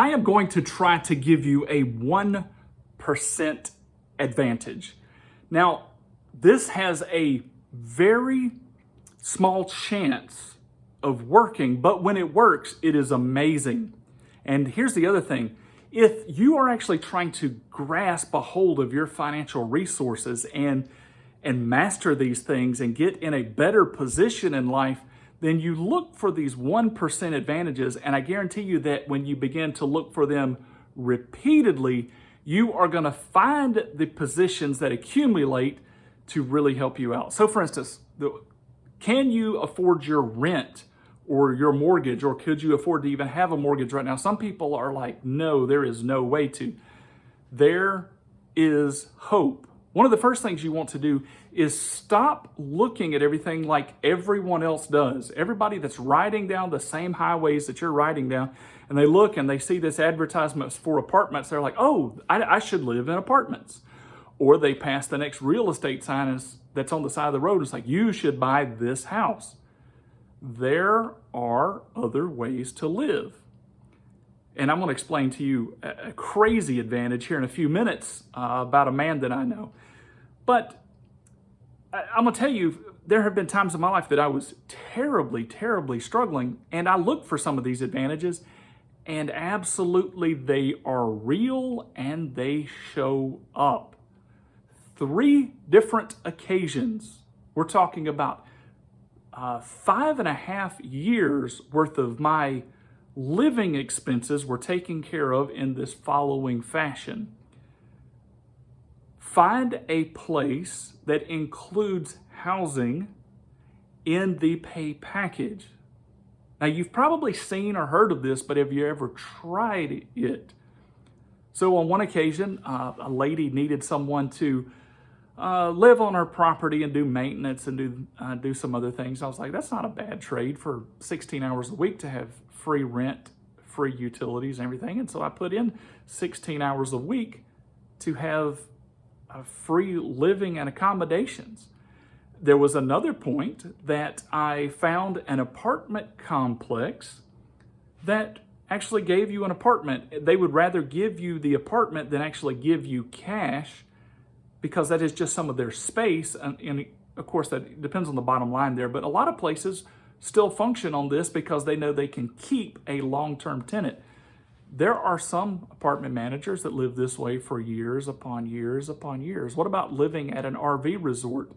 I am going to try to give you a 1% advantage. Now, this has a very small chance of working, but when it works, it is amazing. And here's the other thing. If you are actually trying to grasp a hold of your financial resources and master these things and get in a better position in life, then you look for these 1% advantages. And I guarantee you that when you begin to look for them repeatedly, you are going to find the positions that accumulate to really help you out. So for instance, can you afford your rent or your mortgage, or could you afford to even have a mortgage right now? Some people are like, no, there is no way to. There is hope. One of the first things you want to do is stop looking at everything like everyone else does. Everybody that's riding down the same highways that you're riding down, and they look and they see this advertisements for apartments, they're like, oh, I should live in apartments. Or they pass the next real estate sign that's on the side of the road, and it's like, you should buy this house. There are other ways to live. And I'm going to explain to you a crazy advantage here in a few minutes about a man that I know. But I'm going to tell you, there have been times in my life that I was terribly, terribly struggling, and I looked for some of these advantages, and absolutely they are real and they show up. 3 different occasions. We're talking about 5.5 years worth of my living expenses were taken care of in this following fashion. Find a place that includes housing in the pay package. Now, you've probably seen or heard of this, but have you ever tried it? So on one occasion, a lady needed someone to live on her property and do maintenance and do some other things. I was like, that's not a bad trade for 16 hours a week to have free rent, free utilities and everything. And so I put in 16 hours a week to have free living and accommodations. There was another point that I found an apartment complex that actually gave you an apartment. They would rather give you the apartment than actually give you cash, because that is just some of their space. And of course, that depends on the bottom line there. But a lot of places still function on this because they know they can keep a long-term tenant. There are some apartment managers that live this way for years upon years upon years. What about living at an RV resort?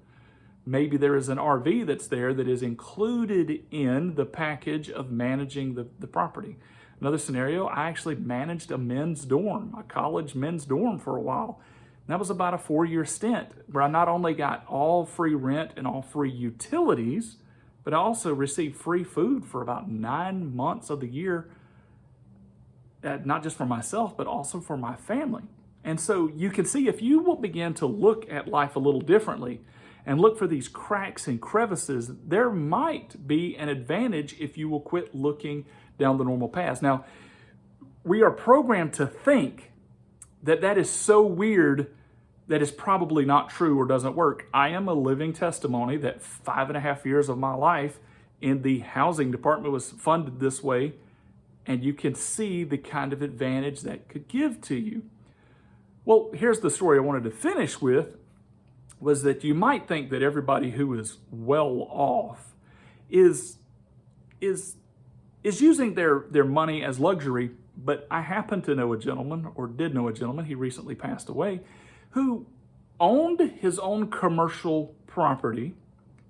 Maybe there is an RV that's there that is included in the package of managing the property. Another scenario, I actually managed a men's dorm, a college men's dorm for a while. That was about a 4-year stint where I not only got all free rent and all free utilities, but I also received free food for about 9 months of the year, not just for myself, but also for my family. And so you can see, if you will begin to look at life a little differently and look for these cracks and crevices, there might be an advantage if you will quit looking down the normal paths. Now, we are programmed to think that is so weird that is probably not true or doesn't work. I am a living testimony that 5.5 years of my life in the housing department was funded this way, and you can see the kind of advantage that could give to you. Well, here's the story I wanted to finish with, was that you might think that everybody who is well off is using their money as luxury. But I happen to know a gentleman, or did know a gentleman, he recently passed away, who owned his own commercial property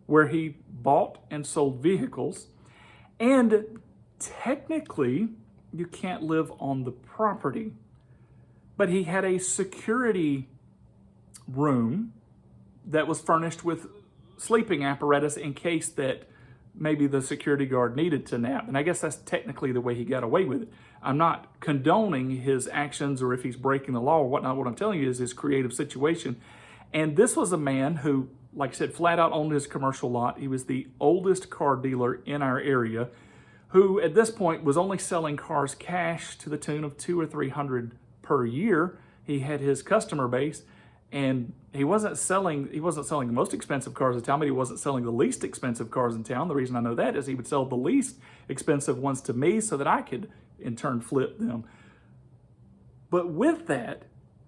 where he bought and sold vehicles. And technically, you can't live on the property. But he had a security room that was furnished with sleeping apparatus in case that maybe the security guard needed to nap. And I guess that's technically the way he got away with it. I'm not condoning his actions or if he's breaking the law or whatnot. What I'm telling you is his creative situation. And this was a man who, like I said, flat out owned his commercial lot. He was the oldest car dealer in our area, who at this point was only selling cars cash to the tune of $200 or $300 per year. He had his customer base, and he wasn't selling the most expensive cars in town, but he wasn't selling the least expensive cars in town. The reason I know that is he would sell the least expensive ones to me so that I could in turn flip them. But with that,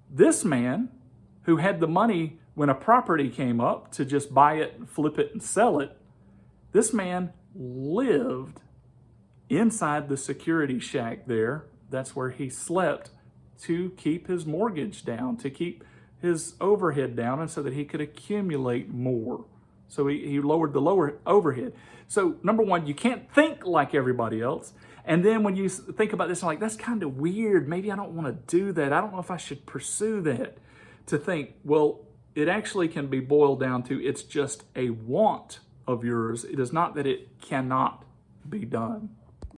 this man who had the money when a property came up to just buy it, flip it, and sell it, this man lived inside the security shack there. That's where he slept to keep his mortgage down, to keep his overhead down, and so that he could accumulate more. So he lowered the lower overhead. So number one, you can't think like everybody else. And then when you think about this, I'm like, that's kind of weird. Maybe I don't want to do that. I don't know if I should pursue that. To think, well, it actually can be boiled down to it's just a want of yours. It is not that it cannot be done.